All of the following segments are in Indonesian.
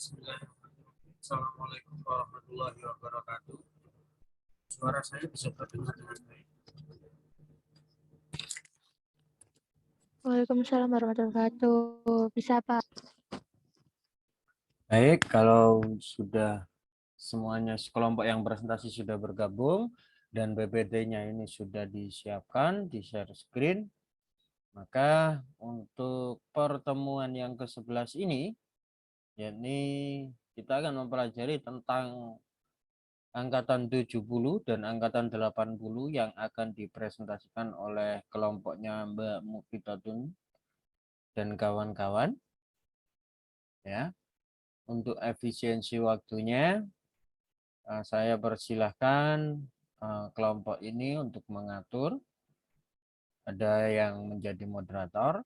Bismillahirrahmanirrahim. Assalamualaikum warahmatullahi wabarakatuh. Suara saya bisa terdengar dengan baik. Waalaikumsalam warahmatullahi wabarakatuh. Bisa Pak? Baik, kalau sudah semuanya kelompok yang presentasi sudah bergabung dan PPT-nya ini sudah disiapkan di share screen, maka untuk pertemuan yang ke-11 ini, yakni kita akan mempelajari tentang angkatan 70 dan angkatan 80 yang akan dipresentasikan oleh kelompoknya Mbak Mufidatun dan kawan-kawan. Ya, untuk efisiensi waktunya, saya persilahkan kelompok ini untuk mengatur. Ada yang menjadi moderator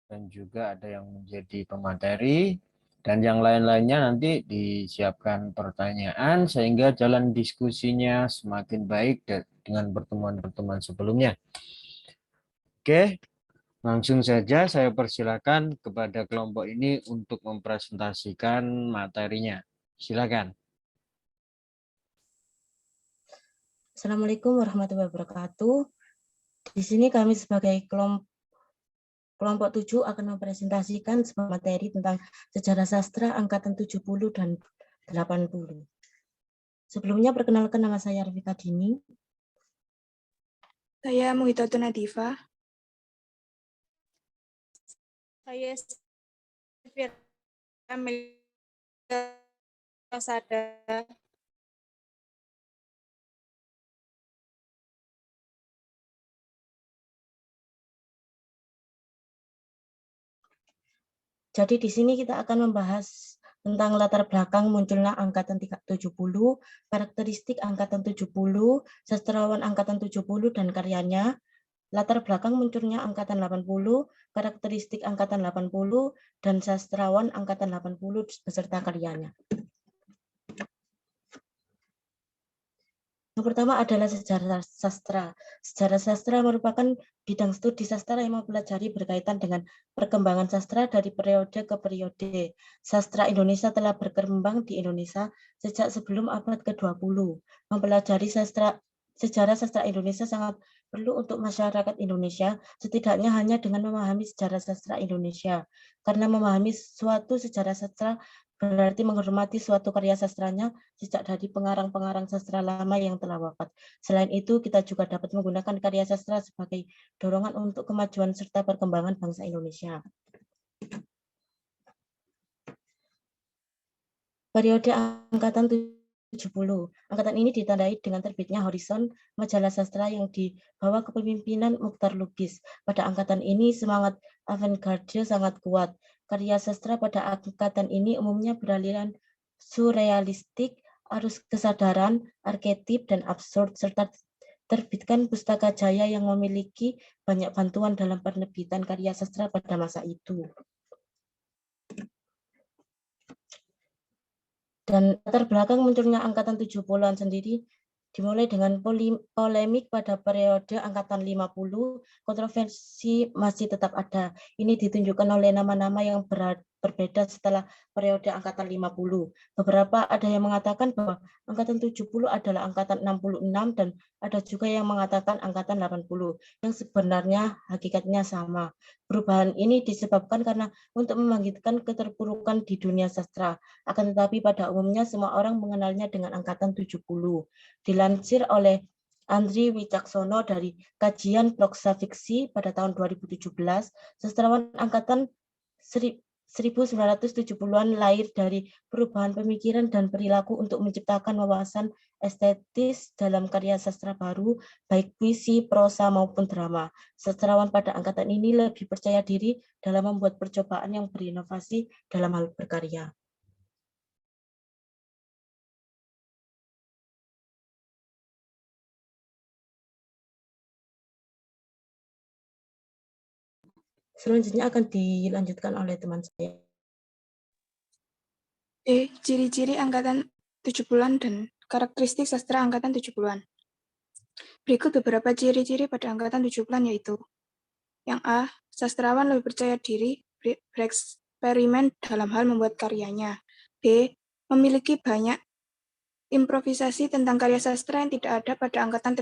dan juga ada yang menjadi pemateri, dan yang lain-lainnya nanti disiapkan pertanyaan sehingga jalan diskusinya semakin baik dengan pertemuan-pertemuan sebelumnya. Oke, langsung saja saya persilakan kepada kelompok ini untuk mempresentasikan materinya. Silakan. Assalamualaikum warahmatullahi wabarakatuh. Di sini kami sebagai kelompok 7 akan mempresentasikan sebuah materi tentang sejarah sastra angkatan 70 dan 80. Sebelumnya perkenalkan, nama saya Rafika Dini. Saya Muhidatun Nadifa. Saya Amelia Sada. Jadi di sini kita akan membahas tentang latar belakang munculnya angkatan 70, karakteristik angkatan 70, sastrawan angkatan 70 dan karyanya, latar belakang munculnya angkatan 80, karakteristik angkatan 80, dan sastrawan angkatan 80 beserta karyanya. Yang pertama adalah sejarah sastra. Sejarah sastra merupakan bidang studi sastra yang mempelajari berkaitan dengan perkembangan sastra dari periode ke periode. Sastra Indonesia telah berkembang di Indonesia sejak sebelum abad ke-20. Mempelajari sejarah sastra Indonesia sangat perlu untuk masyarakat Indonesia, setidaknya hanya dengan memahami sejarah sastra Indonesia. Karena memahami suatu sejarah sastra berarti menghormati suatu karya sastranya sejak dari pengarang-pengarang sastra lama yang telah wafat. Selain itu, kita juga dapat menggunakan karya sastra sebagai dorongan untuk kemajuan serta perkembangan bangsa Indonesia. Periode angkatan 70. Angkatan ini ditandai dengan terbitnya Horizon, majalah sastra yang dibawa kepemimpinan Muchtar Lubis. Pada angkatan ini semangat avant-garde sangat kuat. Karya sastra pada angkatan ini umumnya beraliran surrealistik, arus kesadaran, arketip, dan absurd, serta terbitkan Pustaka Jaya yang memiliki banyak bantuan dalam penerbitan karya sastra pada masa itu. Dan latar belakang munculnya angkatan 70-an sendiri dimulai dengan polemik pada periode angkatan 50, kontroversi masih tetap ada. Ini ditunjukkan oleh nama-nama yang berbeda setelah periode angkatan 50. Beberapa ada yang mengatakan bahwa angkatan 70 adalah angkatan 66 dan ada juga yang mengatakan angkatan 80, yang sebenarnya hakikatnya sama. Perubahan ini disebabkan karena untuk membangkitkan keterpurukan di dunia sastra. Akan tetapi pada umumnya semua orang mengenalnya dengan angkatan 70. Dilansir oleh Andri Wicaksono dari kajian proksa fiksi pada tahun 2017, sastrawan angkatan 1970-an lahir dari perubahan pemikiran dan perilaku untuk menciptakan wawasan estetis dalam karya sastra baru, baik puisi, prosa, maupun drama. Sastrawan pada angkatan ini lebih percaya diri dalam membuat percobaan yang berinovasi dalam hal berkarya. Selanjutnya akan dilanjutkan oleh teman saya. Ciri-ciri angkatan 70-an dan karakteristik sastra angkatan 70-an. Berikut beberapa ciri-ciri pada angkatan 70-an yaitu: yang A, sastrawan lebih percaya diri, eksperimen dalam hal membuat karyanya. B. Memiliki banyak improvisasi tentang karya sastra yang tidak ada pada angkatan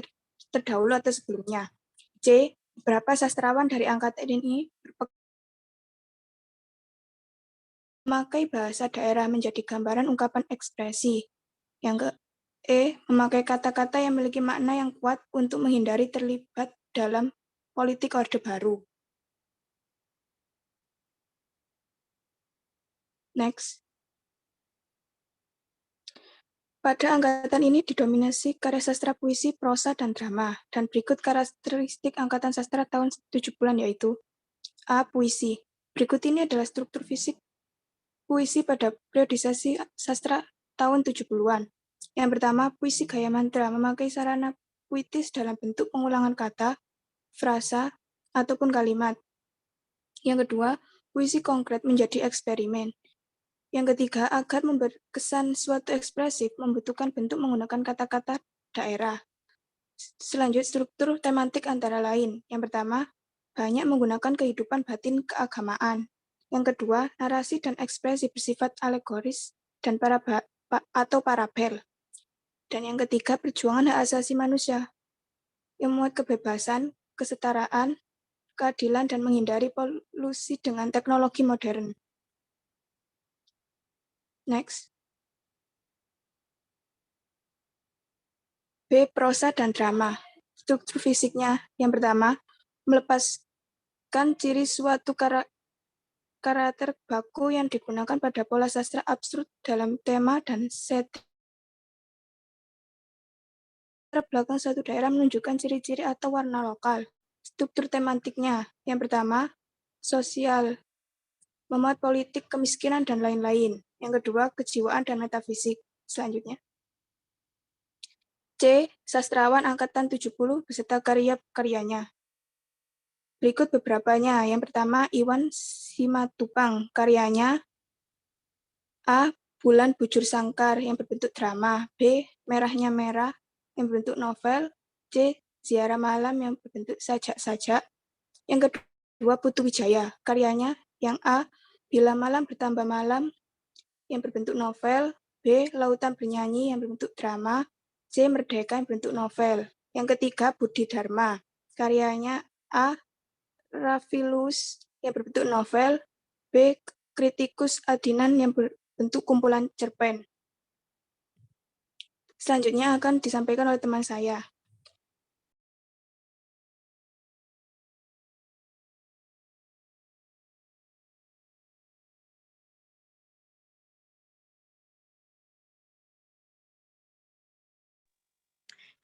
terdahulu atau sebelumnya. C. Beberapa sastrawan dari angkatan ini memakai bahasa daerah menjadi gambaran ungkapan ekspresi. Yang ke memakai kata-kata yang memiliki makna yang kuat untuk menghindari terlibat dalam politik Orde Baru. Next. Pada angkatan ini didominasi karya sastra puisi, prosa, dan drama. Dan berikut karakteristik angkatan sastra tahun 70-an yaitu A. Puisi. Berikut ini adalah struktur fisik puisi pada periodisasi sastra tahun 70-an. Yang pertama, puisi gaya mantra memakai sarana puitis dalam bentuk pengulangan kata, frasa, ataupun kalimat. Yang kedua, puisi konkret menjadi eksperimen. Yang ketiga, agar berkesan suatu ekspresif membutuhkan bentuk menggunakan kata-kata daerah. Selanjutnya, struktur tematik antara lain. Yang pertama, banyak menggunakan kehidupan batin keagamaan. Yang kedua, narasi dan ekspresi bersifat alegoris dan atau parabel. Dan yang ketiga, perjuangan hak asasi manusia yang memuat kebebasan, kesetaraan, keadilan, dan menghindari polusi dengan teknologi modern. Next. B. Prosa dan drama. Struktur fisiknya. Yang pertama, melepaskan ciri suatu karakter baku yang digunakan pada pola sastra absurd dalam tema dan setting. Latar belakang suatu daerah menunjukkan ciri-ciri atau warna lokal. Struktur tematiknya. Yang pertama, sosial, memuat politik, kemiskinan, dan lain-lain. Yang kedua, kejiwaan dan metafisik. Selanjutnya. C. Sastrawan angkatan 70 beserta karya-karyanya. Berikut beberapanya. Yang pertama, Iwan Simatupang. Karyanya A. Bulan Bujur Sangkar yang berbentuk drama. B. Merahnya Merah yang berbentuk novel. C. Ziarah Malam yang berbentuk sajak-sajak. Yang kedua, Putu Wijaya. Karyanya yang A. Bila Malam Bertambah Malam yang berbentuk novel. B. Lautan Bernyanyi yang berbentuk drama. C. Merdeka yang berbentuk novel. Yang ketiga, Budi Dharma. Karyanya A. Rafilus yang berbentuk novel. B. Kritikus Adinan yang berbentuk kumpulan cerpen. Selanjutnya akan disampaikan oleh teman saya.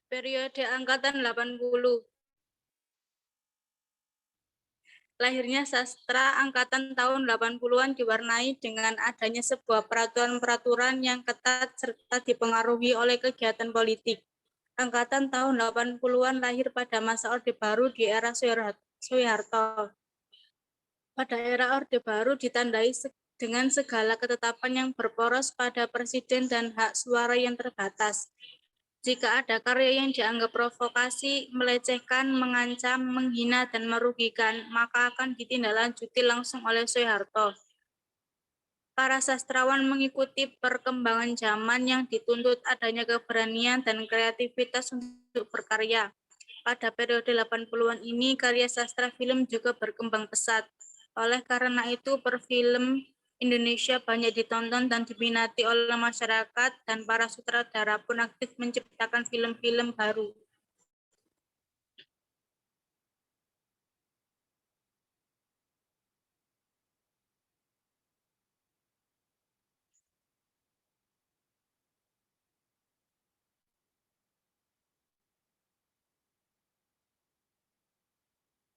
Periode angkatan 80. Lahirnya sastra angkatan tahun 80-an diwarnai dengan adanya sebuah peraturan-peraturan yang ketat serta dipengaruhi oleh kegiatan politik. Angkatan tahun 80-an lahir pada masa Orde Baru di era Soeharto. Pada era Orde Baru ditandai dengan segala ketetapan yang berporos pada presiden dan hak suara yang terbatas. Jika ada karya yang dianggap provokasi, melecehkan, mengancam, menghina, dan merugikan, maka akan ditindaklanjuti langsung oleh Soeharto. Para sastrawan mengikuti perkembangan zaman yang dituntut adanya keberanian dan kreativitas untuk berkarya. Pada periode 80-an ini, karya sastra film juga berkembang pesat. Oleh karena itu, perfilm Indonesia banyak ditonton dan diminati oleh masyarakat, dan para sutradara pun aktif menciptakan film-film baru.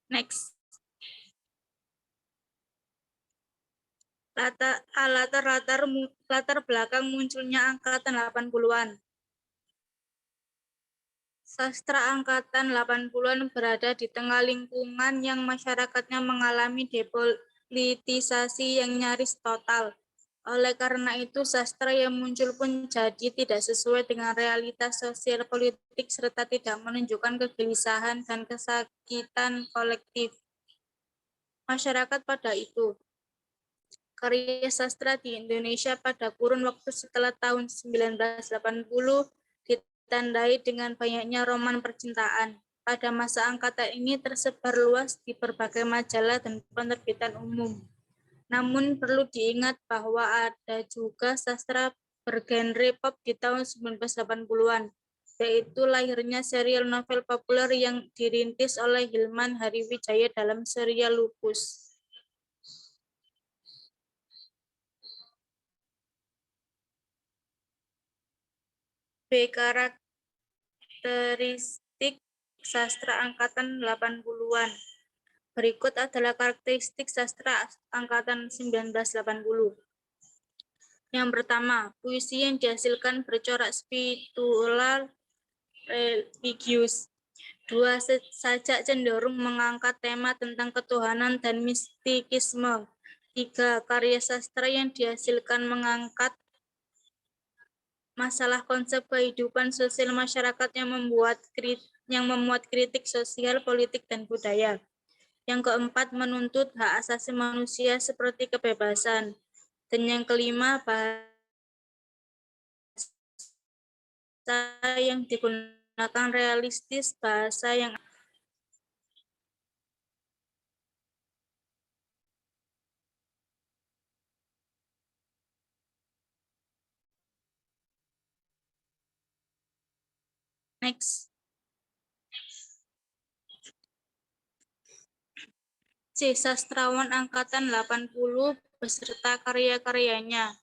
Next. Latar belakang munculnya angkatan 80-an. Sastra angkatan 80-an berada di tengah lingkungan yang masyarakatnya mengalami depolitisasi yang nyaris total. Oleh karena itu, sastra yang muncul pun jadi tidak sesuai dengan realitas sosial politik serta tidak menunjukkan kegelisahan dan kesakitan kolektif masyarakat pada itu. karya sastra di Indonesia pada kurun waktu setelah tahun 1980 ditandai dengan banyaknya roman percintaan. Pada masa angkatan ini tersebar luas di berbagai majalah dan penerbitan umum. Namun perlu diingat bahwa ada juga sastra bergenre pop di tahun 1980-an, yaitu lahirnya serial novel populer yang dirintis oleh Hilman Hariwijaya dalam serial Lupus. B. Karakteristik sastra angkatan 80-an. Berikut adalah karakteristik sastra angkatan 1980. Yang pertama, puisi yang dihasilkan bercorak spiritual religius. 2. Sajak cenderung mengangkat tema tentang ketuhanan dan mistikisme. 3. Karya sastra yang dihasilkan mengangkat masalah konsep kehidupan sosial masyarakat yang memuat kritik sosial, politik, dan budaya. Yang keempat, menuntut hak asasi manusia seperti kebebasan. Dan yang kelima, bahasa yang digunakan realistis, bahasa yang next. C. Sastrawan angkatan 80 beserta karya-karyanya.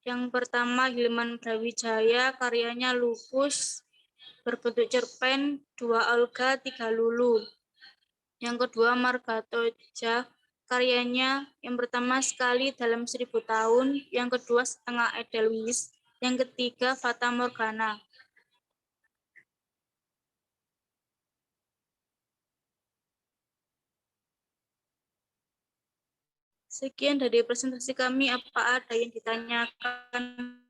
Yang pertama, Hilman Brawijaya, karyanya Lupus, berbentuk cerpen, 2 Olga, 3 Lulu. Yang kedua, Margatodja, karyanya yang pertama Sekali dalam 1000 tahun, yang kedua Setengah Edelweiss, yang ketiga Fata Morgana. Sekian dari presentasi kami, apa ada yang ditanyakan?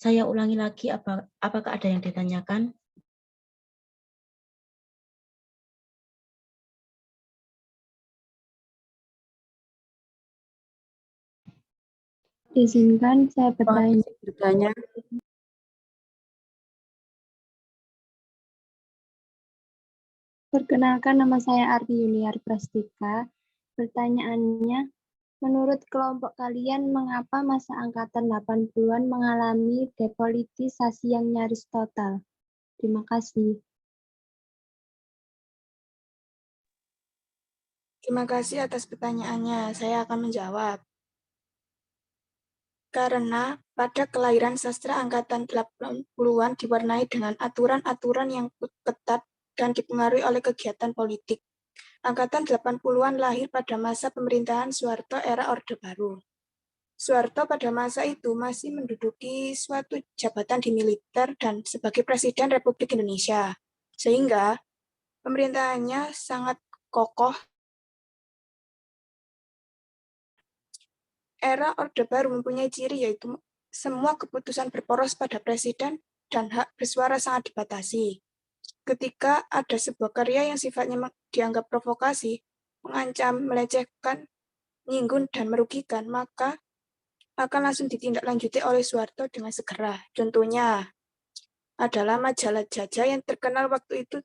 Saya ulangi lagi, apakah ada yang ditanyakan? Izinkan saya bertanya. Perkenalkan, nama saya Arti Yuniar Prastika. Pertanyaannya, menurut kelompok kalian, mengapa masa angkatan 80-an mengalami depolitisasi yang nyaris total? Terima kasih. Terima kasih atas pertanyaannya. Saya akan menjawab. Karena pada kelahiran sastra angkatan 80-an diwarnai dengan aturan-aturan yang ketat dan dipengaruhi oleh kegiatan politik. Angkatan 80-an lahir pada masa pemerintahan Soeharto era Orde Baru. Soeharto pada masa itu masih menduduki suatu jabatan di militer dan sebagai Presiden Republik Indonesia. Sehingga pemerintahannya sangat kokoh. Era Orde Baru mempunyai ciri yaitu semua keputusan berporos pada presiden dan hak bersuara sangat dibatasi. Ketika ada sebuah karya yang sifatnya dianggap provokasi, mengancam, melecehkan, menyinggung, dan merugikan, maka akan langsung ditindaklanjuti oleh Soeharto dengan segera. Contohnya adalah majalah Jajah yang terkenal waktu itu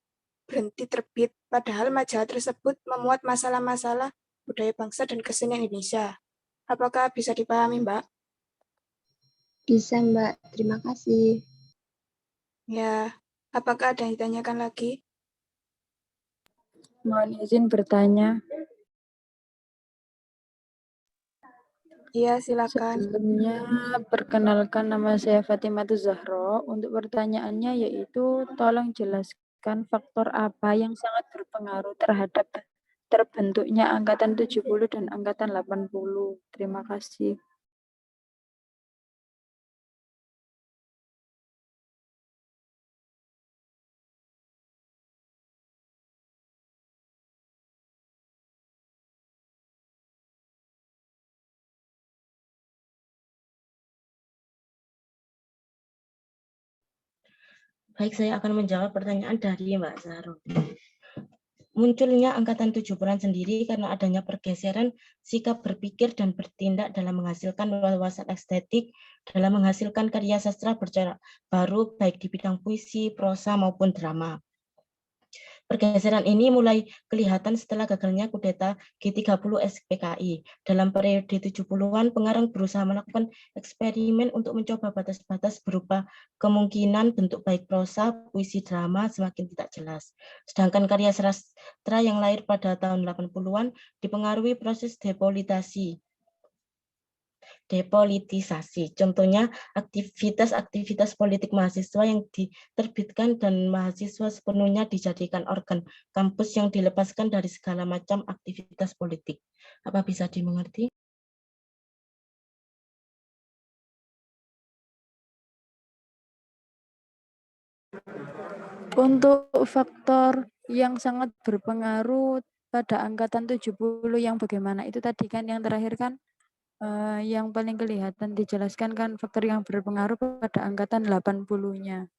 berhenti terbit Padahal majalah tersebut memuat masalah-masalah budaya bangsa dan kesenian Indonesia. Apakah bisa dipahami, Mbak? Bisa, Mbak. Terima kasih. Ya, apakah ada yang ditanyakan lagi? Mohon izin bertanya. Iya, silakan. Sebelumnya, perkenalkan nama saya Fatimah Zahro. Untuk pertanyaannya yaitu, tolong jelaskan faktor apa yang sangat berpengaruh terhadap terbentuknya Angkatan 70 dan Angkatan 80. Terima kasih. Baik, saya akan menjawab pertanyaan dari Mbak Zahro. Munculnya Angkatan 70-an sendiri karena adanya pergeseran sikap berpikir dan bertindak dalam menghasilkan wawasan estetik, dalam menghasilkan karya sastra bercorak baru baik di bidang puisi, prosa maupun drama. Pergeseran ini mulai kelihatan setelah gagalnya kudeta G30 SPKI. Dalam periode 70-an, pengarang berusaha melakukan eksperimen untuk mencoba batas-batas berupa kemungkinan bentuk baik prosa, puisi, drama semakin tidak jelas. Sedangkan karya sastra yang lahir pada tahun 80-an dipengaruhi proses depolitisasi. Contohnya aktivitas-aktivitas politik mahasiswa yang diterbitkan dan mahasiswa sepenuhnya dijadikan organ kampus yang dilepaskan dari segala macam aktivitas politik. Apa bisa dimengerti? Untuk faktor yang sangat berpengaruh pada Angkatan 70 yang bagaimana? Itu tadi kan yang terakhir kan? Yang paling kelihatan dijelaskan kan faktor yang berpengaruh pada Angkatan 80-nya.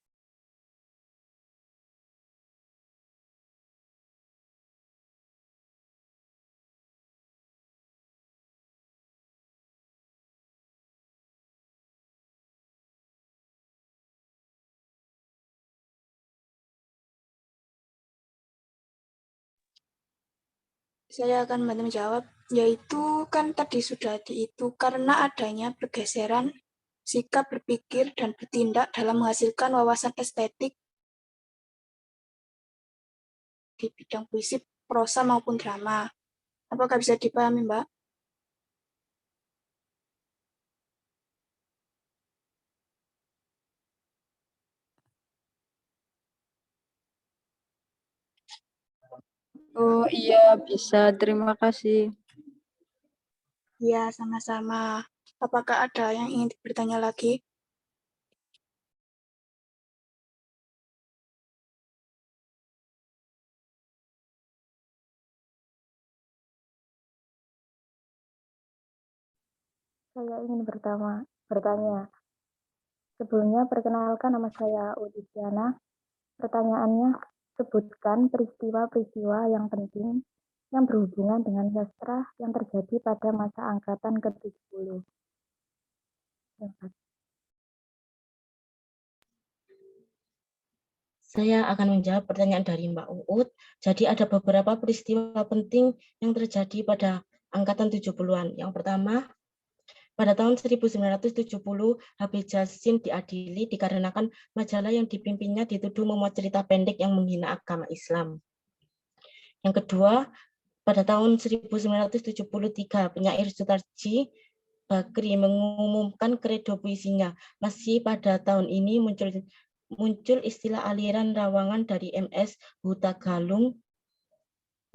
Saya akan bantu menjawab, yaitu kan tadi sudah itu karena adanya pergeseran sikap berpikir dan bertindak dalam menghasilkan wawasan estetik di bidang puisi, prosa maupun drama. Apakah bisa dipahami, Mbak? Oh iya, bisa. Terima kasih. Ya, sama-sama. Apakah ada yang ingin bertanya lagi? Saya ingin bertanya. Sebelumnya perkenalkan nama saya Udisiana. Pertanyaannya, sebutkan peristiwa-peristiwa yang penting yang berhubungan dengan sastra yang terjadi pada masa angkatan ke-70. Terima kasih. Saya akan menjawab pertanyaan dari Mbak Uut. Jadi ada beberapa peristiwa penting yang terjadi pada Angkatan 70-an. Yang pertama, pada tahun 1970, Habib Jasin diadili dikarenakan majalah yang dipimpinnya dituduh memuat cerita pendek yang menghina agama Islam. Yang kedua, pada tahun 1973, penyair Sutarji Bakri mengumumkan kredo puisinya. Masih pada tahun ini muncul istilah aliran rawangan dari MS Huta Galung.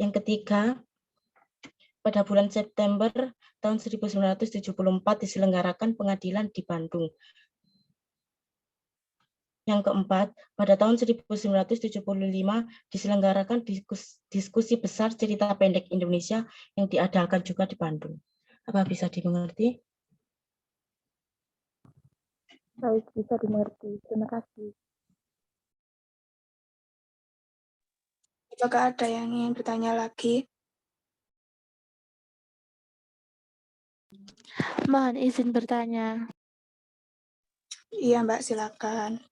Yang ketiga, pada bulan September tahun 1974 diselenggarakan pengadilan di Bandung. Yang keempat, pada tahun 1975 diselenggarakan diskusi besar cerita pendek Indonesia yang diadakan juga di Bandung. Apa bisa dimengerti? Baik, bisa dimengerti. Terima kasih. Apakah ada yang ingin bertanya lagi? Mohon izin bertanya. Iya, Mbak, silakan.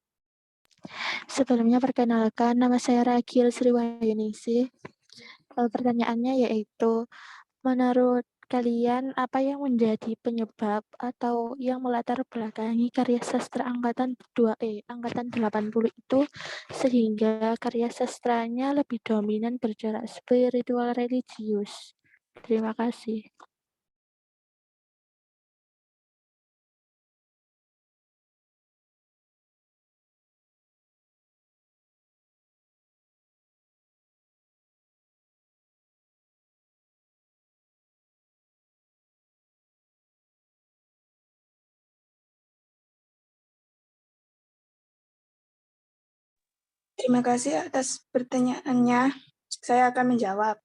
Sebelumnya perkenalkan, nama saya Ragil Sriwayuningsih. Pertanyaannya yaitu, menurut kalian apa yang menjadi penyebab atau yang melatar belakangi karya sastra angkatan 80 itu sehingga karya sastranya lebih dominan bercorak spiritual religius? Terima kasih. Terima kasih atas pertanyaannya. Saya akan menjawab.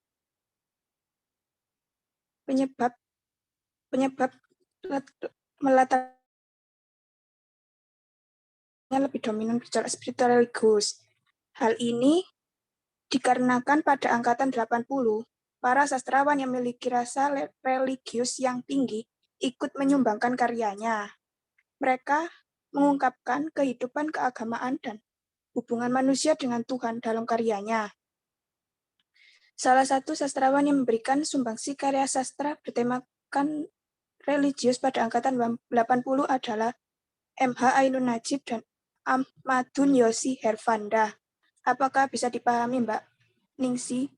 Penyebab melatar lebih dominan bercorak spiritual religius. Hal ini dikarenakan pada angkatan 80, para sastrawan yang memiliki rasa religius yang tinggi ikut menyumbangkan karyanya. Mereka mengungkapkan kehidupan keagamaan dan hubungan manusia dengan Tuhan dalam karyanya. Salah satu sastrawan yang memberikan sumbangsi karya sastra bertemakan religius pada angkatan 80 adalah M.H. Ainun Najib dan Ahmadun Yosi Herfanda. Apakah bisa dipahami, Mbak Ningsi?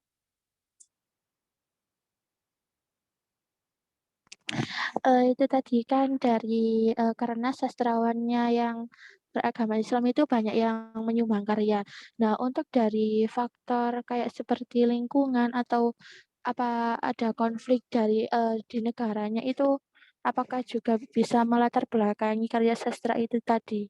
Itu tadi kan dari karena sastrawannya yang beragama Islam itu banyak yang menyumbang karya. Nah, untuk dari faktor kayak seperti lingkungan atau apa ada konflik dari di negaranya itu apakah juga bisa melatar belakangi karya sastra itu tadi?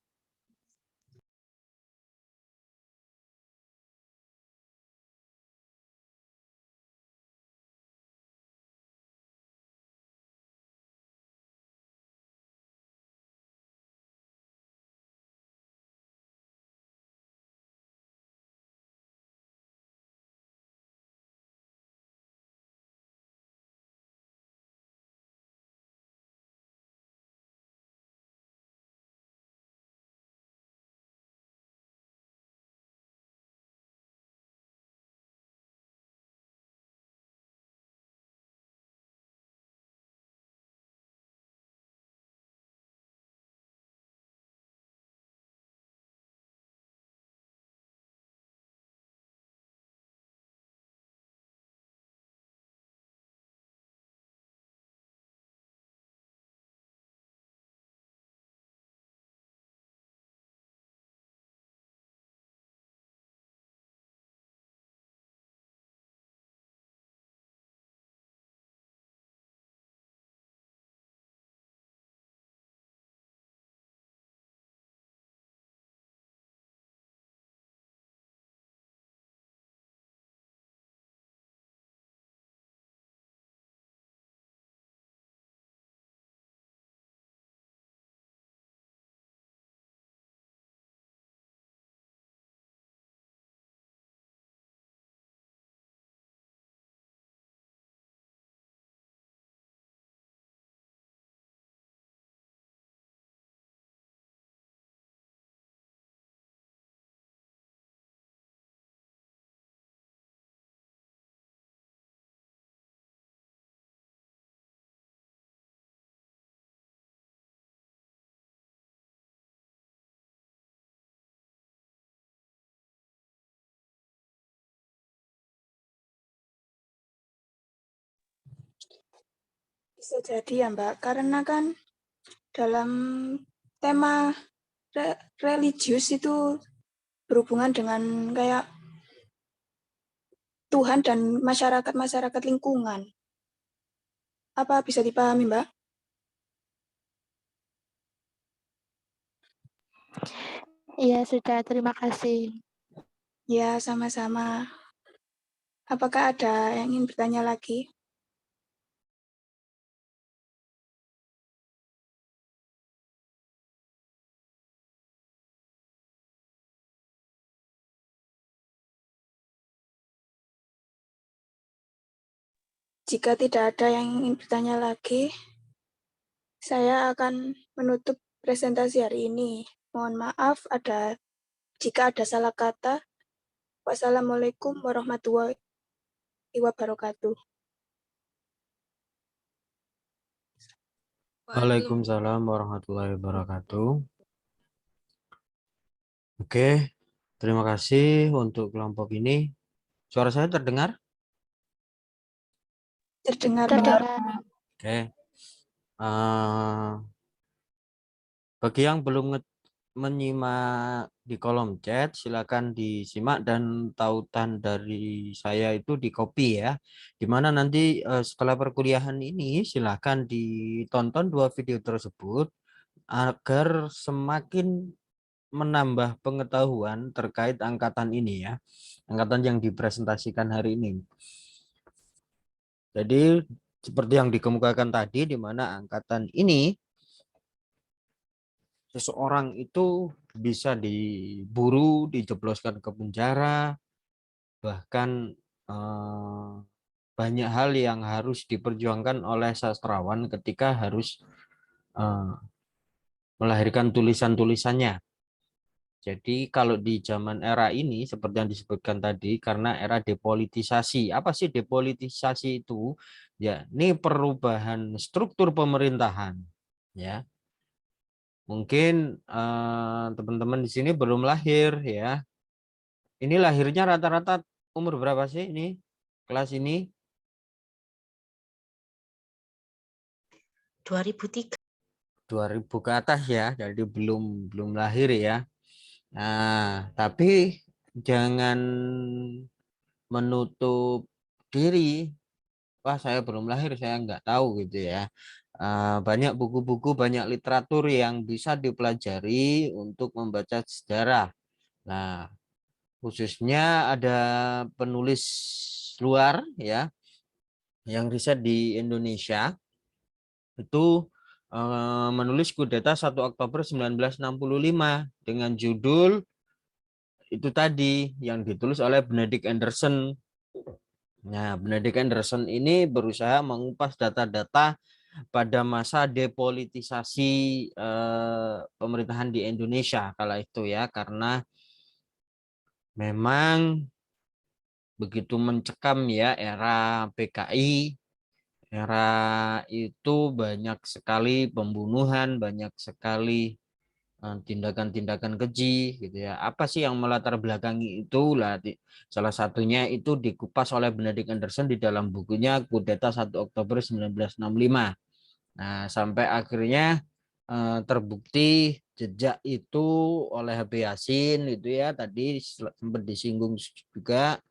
Bisa jadi ya, Mbak, karena kan dalam tema religius itu berhubungan dengan kayak Tuhan dan masyarakat lingkungan. Apa bisa dipahami, Mbak? Iya, sudah. Terima kasih. Ya, sama-sama. Apakah ada yang ingin bertanya lagi? Jika tidak ada yang ingin bertanya lagi, saya akan menutup presentasi hari ini. Mohon maaf jika ada salah kata. Wassalamualaikum warahmatullahi wabarakatuh. Waalaikumsalam warahmatullahi wabarakatuh. Oke, terima kasih untuk kelompok ini. Suara saya terdengar? Terdengar, Pak. Terdengar. Oke. Bagi yang belum menyimak di kolom chat, silakan disimak dan tautan dari saya itu di copy ya. Dimana nanti setelah perkuliahan ini silakan ditonton 2 video tersebut agar semakin menambah pengetahuan terkait angkatan ini ya. Angkatan yang dipresentasikan hari ini. Jadi seperti yang dikemukakan tadi, di mana angkatan ini seseorang itu bisa diburu, dijebloskan ke penjara, bahkan banyak hal yang harus diperjuangkan oleh sastrawan ketika harus melahirkan tulisan-tulisannya. Jadi kalau di zaman era ini seperti yang disebutkan tadi, karena era depolitisasi. Apa sih depolitisasi itu? Ya, ini perubahan struktur pemerintahan. Ya, mungkin teman-teman di sini belum lahir ya. Ini lahirnya rata-rata umur berapa sih ini? Kelas ini? 2003. 2000 ke atas ya. Jadi belum lahir ya. Nah, tapi jangan menutup diri. Wah, saya belum lahir, saya nggak tahu gitu ya. Banyak buku-buku, banyak literatur yang bisa dipelajari untuk membaca sejarah. Nah, khususnya ada penulis luar ya yang riset di Indonesia itu menulis kudeta 1 Oktober 1965 dengan judul itu tadi yang ditulis oleh Benedict Anderson. Nah, Benedict Anderson ini berusaha mengupas data-data pada masa depolitisasi pemerintahan di Indonesia kala itu ya, karena memang begitu mencekam ya era PKI, era itu banyak sekali pembunuhan, banyak sekali tindakan-tindakan keji gitu ya. Apa sih yang melatar belakangi itu lah, salah satunya itu dikupas oleh Benedict Anderson di dalam bukunya Kudeta 1 Oktober 1965. Nah, sampai akhirnya terbukti jejak itu oleh HB Yasin itu ya, tadi sempat disinggung juga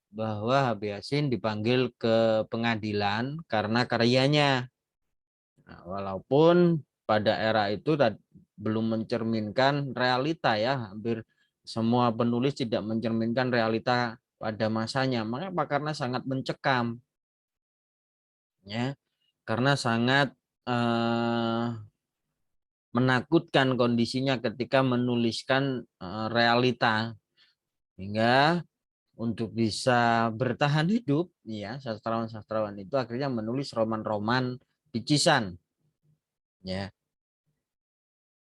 bahwa HB Yasin dipanggil ke pengadilan karena karyanya. Nah, walaupun pada era itu belum mencerminkan realita ya, hampir semua penulis tidak mencerminkan realita pada masanya. Mengapa? Karena sangat mencekam, ya, karena sangat menakutkan kondisinya ketika menuliskan realita, hingga untuk bisa bertahan hidup, ya, sastrawan-sastrawan itu akhirnya menulis roman-roman picisan, ya.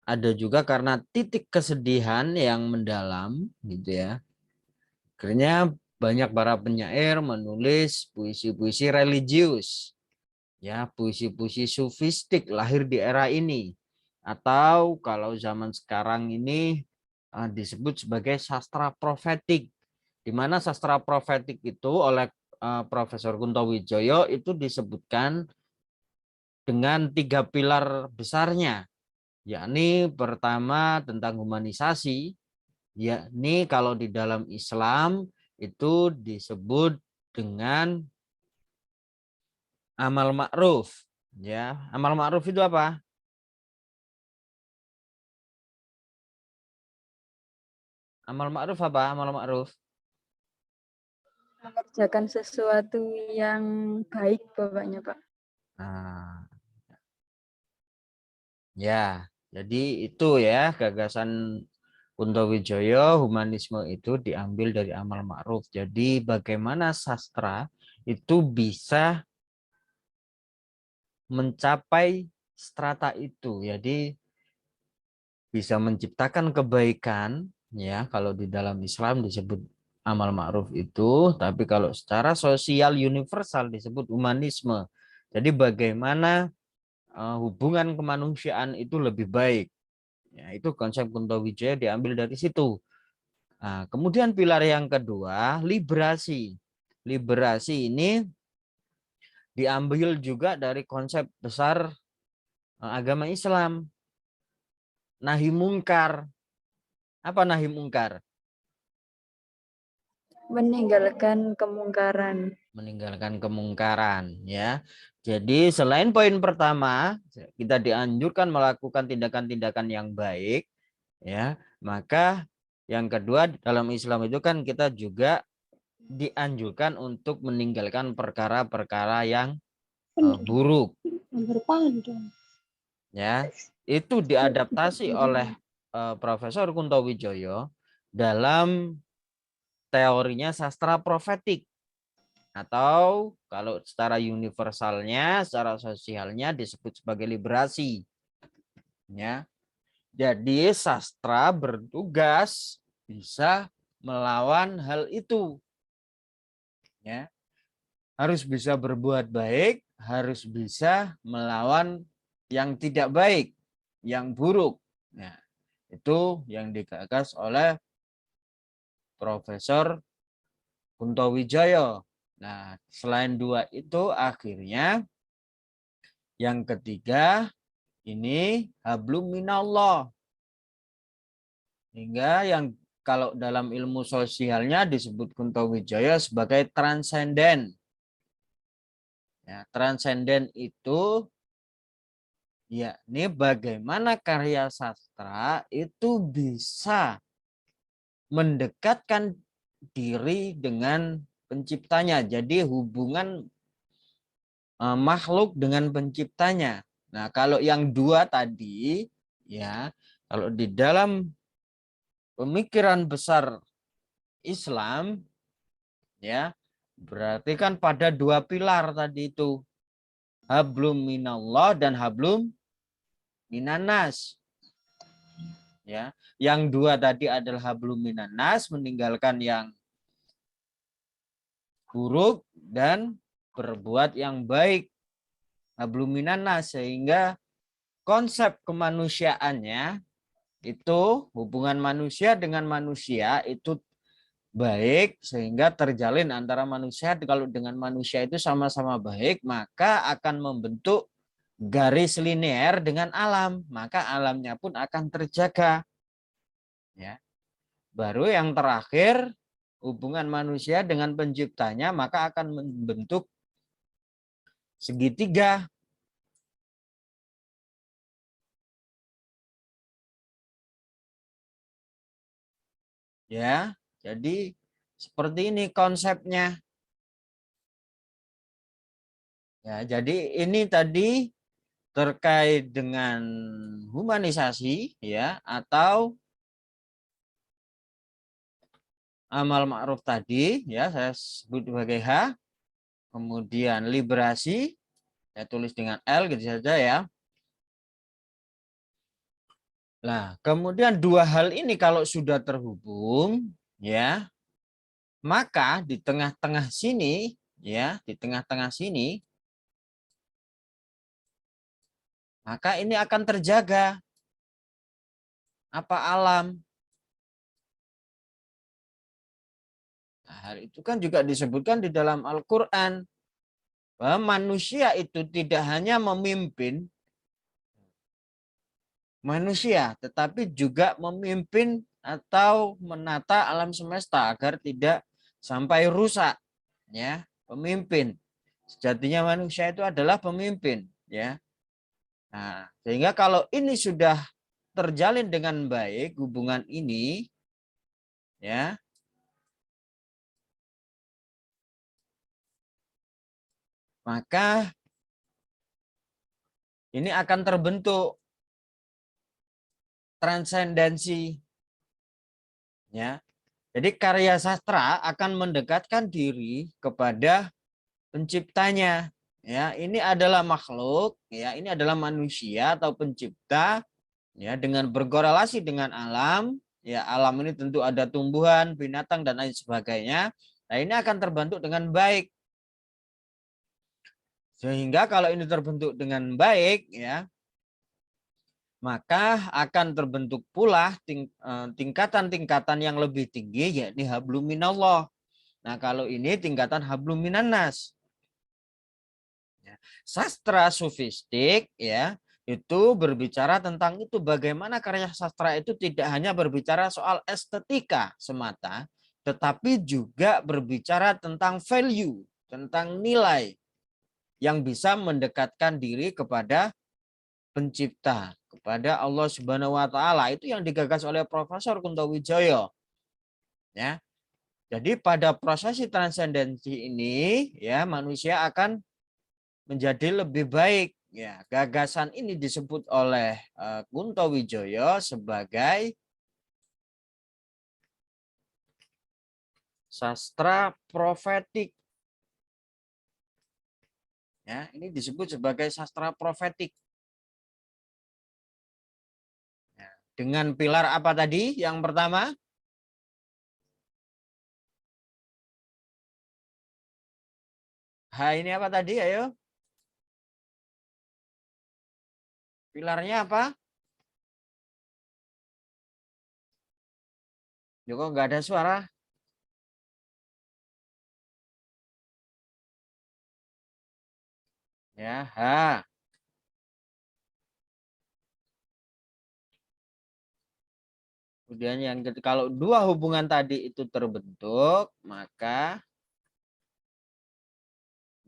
Ada juga karena titik kesedihan yang mendalam gitu ya. Akhirnya banyak para penyair menulis puisi-puisi religius. Ya, puisi-puisi sufistik lahir di era ini. Atau kalau zaman sekarang ini disebut sebagai sastra profetik. Di mana sastra profetik itu oleh Profesor Kunto Wijoyo itu disebutkan dengan 3 pilar besarnya, yakni pertama tentang humanisasi, yakni kalau di dalam Islam itu disebut dengan amal ma'ruf. Ya, amal ma'ruf itu apa? Amal ma'ruf apa? Amal ma'ruf. Mengerjakan sesuatu yang baik bapaknya, Pak. Nah, ya, jadi itu ya gagasan Kunto Wijoyo, humanisme itu diambil dari amal ma'ruf. Jadi bagaimana sastra itu bisa mencapai strata itu. Jadi bisa menciptakan kebaikan, ya, kalau di dalam Islam disebut amal ma'ruf itu, tapi kalau secara sosial universal disebut humanisme. Jadi bagaimana hubungan kemanusiaan itu lebih baik. Ya, itu konsep Kuntowijaya diambil dari situ. Nah, kemudian pilar yang kedua, liberasi. Liberasi ini diambil juga dari konsep besar agama Islam. Nahi mungkar. Apa nahi mungkar? Meninggalkan kemungkaran. Meninggalkan kemungkaran, ya. Jadi selain poin pertama, kita dianjurkan melakukan tindakan-tindakan yang baik, ya. Maka yang kedua dalam Islam itu kan kita juga dianjurkan untuk meninggalkan perkara-perkara yang buruk. Ya, itu diadaptasi oleh Profesor Kuntowijoyo dalam teorinya sastra profetik, atau kalau secara universalnya, secara sosialnya disebut sebagai liberasi. Ya. Jadi sastra bertugas bisa melawan hal itu. Ya. Harus bisa berbuat baik, harus bisa melawan yang tidak baik, yang buruk. Nah, itu yang digagas oleh Profesor Kuntowijoyo. Nah, selain dua itu akhirnya yang ketiga ini hablum minallah. Hingga yang kalau dalam ilmu sosialnya disebut Kuntowijoyo sebagai transenden. Ya, transenden itu yakni bagaimana karya sastra itu bisa mendekatkan diri dengan penciptanya. Jadi hubungan makhluk dengan penciptanya. Nah, kalau yang dua tadi, ya, kalau di dalam pemikiran besar Islam, ya, berarti kan pada dua pilar tadi itu, hablum minallah dan hablum minanas. Ya, yang dua tadi adalah hablum minanas, meninggalkan yang buruk dan berbuat yang baik, hablum minanas, sehingga konsep kemanusiaannya itu hubungan manusia dengan manusia itu baik, sehingga terjalin antara manusia. Kalau dengan manusia itu sama-sama baik, maka akan membentuk garis linear dengan alam, maka alamnya pun akan terjaga. Ya. Baru yang terakhir, hubungan manusia dengan penciptanya, maka akan membentuk segitiga. Ya, jadi seperti ini konsepnya. Ya, jadi ini tadi terkait dengan humanisasi, ya, atau amal ma'ruf tadi, ya, saya sebut sebagai H. Kemudian liberasi, saya tulis dengan L gitu saja ya. Nah, kemudian dua hal ini kalau sudah terhubung, ya, maka di tengah-tengah sini, ya, di tengah-tengah sini, maka ini akan terjaga apa alam. Nah, hal itu kan juga disebutkan di dalam Al-Quran, bahwa manusia itu tidak hanya memimpin manusia, tetapi juga memimpin atau menata alam semesta agar tidak sampai rusak. Ya, pemimpin. Sejatinya manusia itu adalah pemimpin. Ya. Nah, sehingga kalau ini sudah terjalin dengan baik hubungan ini, ya, maka ini akan terbentuk transendensi. Ya. Jadi karya sastra akan mendekatkan diri kepada penciptanya. Ya, ini adalah makhluk, ya, ini adalah manusia atau pencipta, ya, dengan berkorelasi dengan alam, ya alam ini tentu ada tumbuhan, binatang dan lain sebagainya. Nah, ini akan terbentuk dengan baik. Sehingga kalau ini terbentuk dengan baik, ya, maka akan terbentuk pula tingkatan-tingkatan yang lebih tinggi, yakni hablum minallah. Nah, kalau ini tingkatan hablum minannas. Sastra sufistik, ya, itu berbicara tentang itu, bagaimana karya sastra itu tidak hanya berbicara soal estetika semata, tetapi juga berbicara tentang value, tentang nilai yang bisa mendekatkan diri kepada pencipta, kepada Allah Subhanahu wa taala. Itu yang digagas oleh Profesor Kunto Wijoyo. Ya. Jadi pada prosesi transendensi ini, ya, manusia akan menjadi lebih baik. Ya, gagasan ini disebut oleh Kunto Wijoyo sebagai sastra profetik. Ya, ini disebut sebagai sastra profetik. Ya, dengan pilar apa tadi? Yang pertama, ini apa tadi? Ayo. Pilarnya apa? Joko nggak ada suara. Ya, Kemudian yang kalau dua hubungan tadi itu terbentuk, maka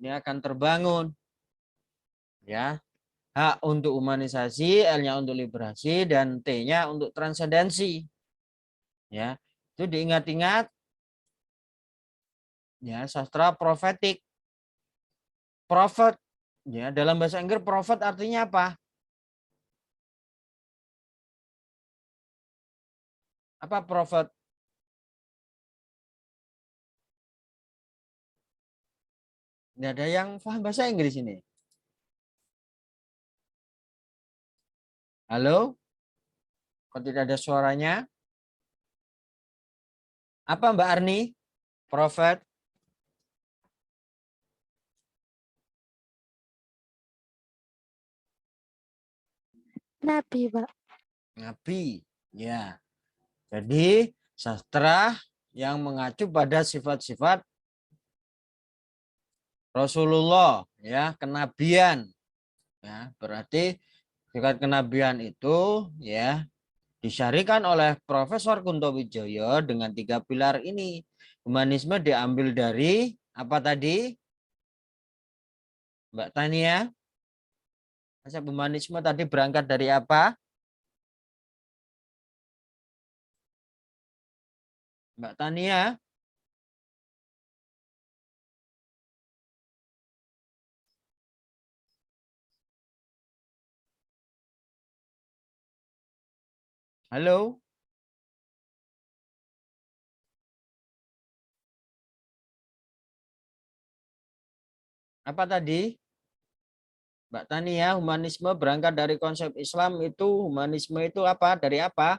ini akan terbangun. Ya. H untuk humanisasi, L-nya untuk liberasi, dan T-nya untuk transendensi. Ya, itu diingat-ingat. Ya, sastra profetik. Prophet, ya, dalam bahasa Inggris prophet artinya apa? Apa prophet? Nggak ada yang paham bahasa Inggris ini. Halo? Kok tidak ada suaranya? Apa Mbak Arni? Prophet? Nabi, Pak. Nabi. Ya. Jadi sastra yang mengacu pada sifat-sifat Rasulullah, ya, kenabian. Ya, berarti sifat kenabian itu, ya, disyarikan oleh Profesor Kunto Wijoyo dengan 3 pilar ini. Humanisme diambil dari apa tadi? Mbak Tania? Konsep humanisme tadi berangkat dari apa? Mbak Tania? Halo? Apa tadi? Mbak Tania, humanisme berangkat dari konsep Islam itu, humanisme itu apa? Dari apa?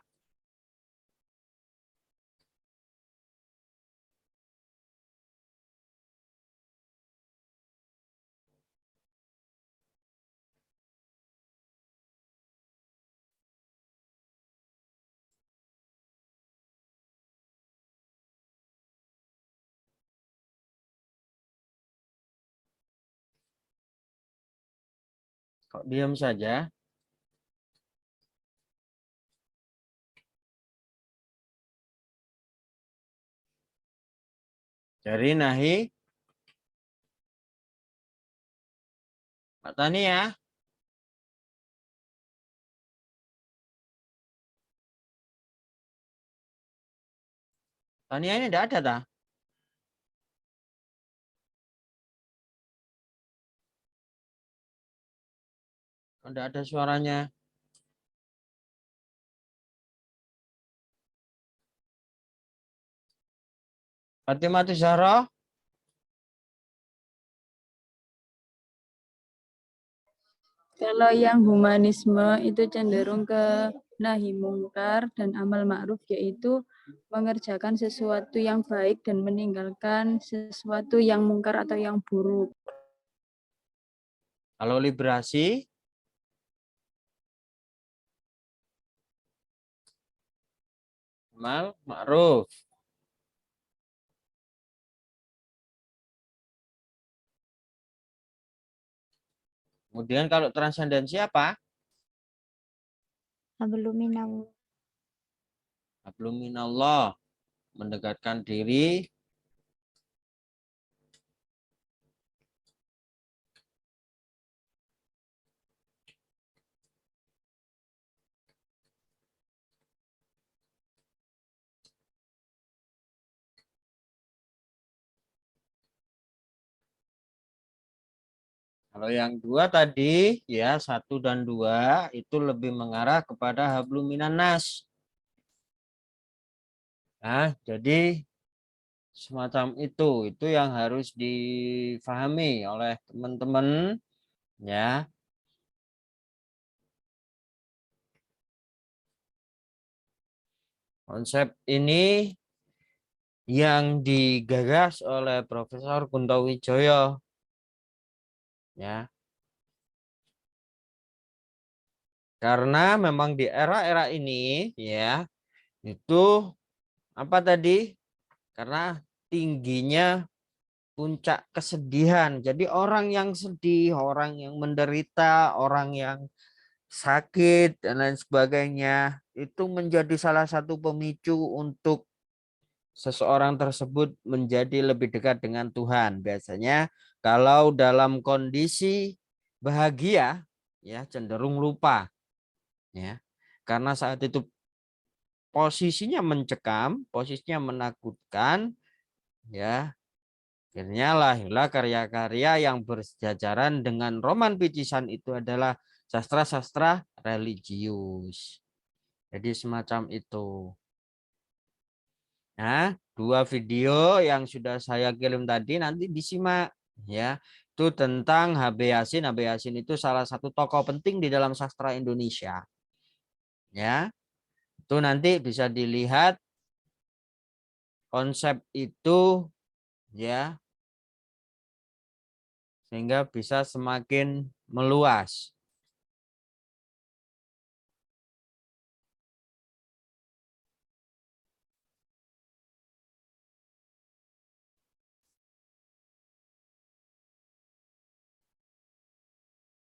Kok diam saja? Dari nahi. Mbak Tania? Tania ini tidak ada, tak? Tidak ada suaranya. Fatimah Zahra? Kalau yang humanisme itu cenderung ke nahi mungkar, dan amal ma'ruf, yaitu mengerjakan sesuatu yang baik dan meninggalkan sesuatu yang mungkar atau yang buruk. Kalau liberasi, amal ma'ruf. Kemudian kalau transendensi apa? Hablum minallah. Hablum minallah, mendekatkan diri Kalau yang dua tadi, ya 1 dan 2 itu lebih mengarah kepada hablum minan nas. Nah, jadi semacam itu yang harus difahami oleh teman-teman, ya. Konsep ini yang digagas oleh Profesor Kunto Wijoyo, ya. Karena memang di era-era ini, ya, itu apa tadi? Karena tingginya puncak kesedihan. Jadi orang yang sedih, orang yang menderita, orang yang sakit dan lain sebagainya itu menjadi salah satu pemicu untuk seseorang tersebut menjadi lebih dekat dengan Tuhan. Biasanya kalau dalam kondisi bahagia, ya cenderung lupa, ya. Karena saat itu posisinya mencekam, posisinya menakutkan, ya. Akhirnya lahirlah karya-karya yang bersejajaran dengan Roman Picisan, itu adalah sastra-sastra religius. Jadi semacam itu. Nah, 2 video yang sudah saya kirim tadi nanti disimak, ya. Itu tentang HB Yasin. HB Yasin itu salah satu tokoh penting di dalam sastra Indonesia. Ya. Itu nanti bisa dilihat konsep itu, ya, sehingga bisa semakin meluas.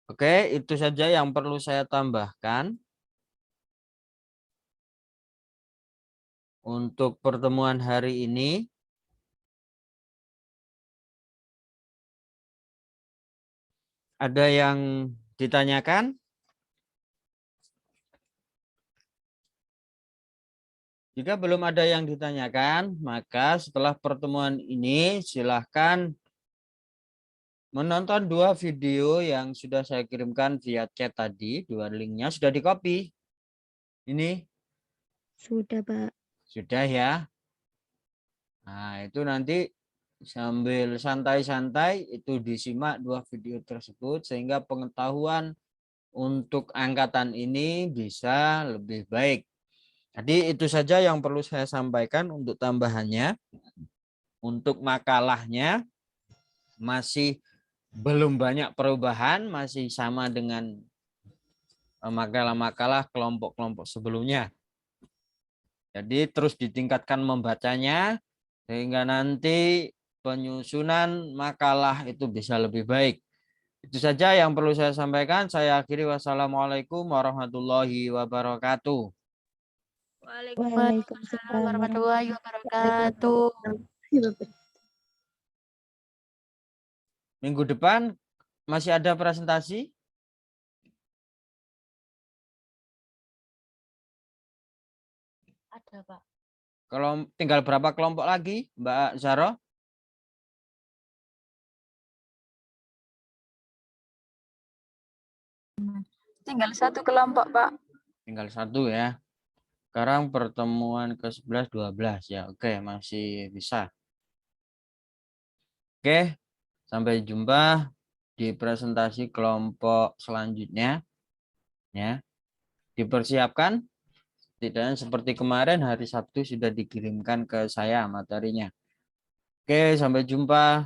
Oke, itu saja yang perlu saya tambahkan untuk pertemuan hari ini. Ada yang ditanyakan? Jika belum ada yang ditanyakan, maka setelah pertemuan ini silahkan menonton 2 video yang sudah saya kirimkan via chat tadi. 2 linknya sudah di-copy. Ini Sudah, Pak. sudah ya. Nah, itu nanti sambil santai-santai itu disimak 2 video tersebut sehingga pengetahuan untuk angkatan ini bisa lebih baik. Jadi itu saja yang perlu saya sampaikan untuk tambahannya. Untuk makalahnya masih belum banyak perubahan, masih sama dengan makalah-makalah kelompok-kelompok sebelumnya. Jadi terus ditingkatkan membacanya sehingga nanti penyusunan makalah itu bisa lebih baik. Itu saja yang perlu saya sampaikan. Saya akhiri. Wassalamualaikum warahmatullahi wabarakatuh. Waalaikumsalam warahmatullahi wabarakatuh. Minggu depan masih ada presentasi? Ada, Pak. Kalau tinggal berapa kelompok lagi, Mbak Zaro? Tinggal 1 kelompok, Pak. Tinggal 1 ya. Sekarang pertemuan ke-11, 12 ya. Oke, masih bisa. Oke, sampai jumpa di presentasi kelompok selanjutnya. Ya. Dipersiapkan Setidaknya seperti kemarin hari Sabtu sudah dikirimkan ke saya materinya. Oke, sampai jumpa.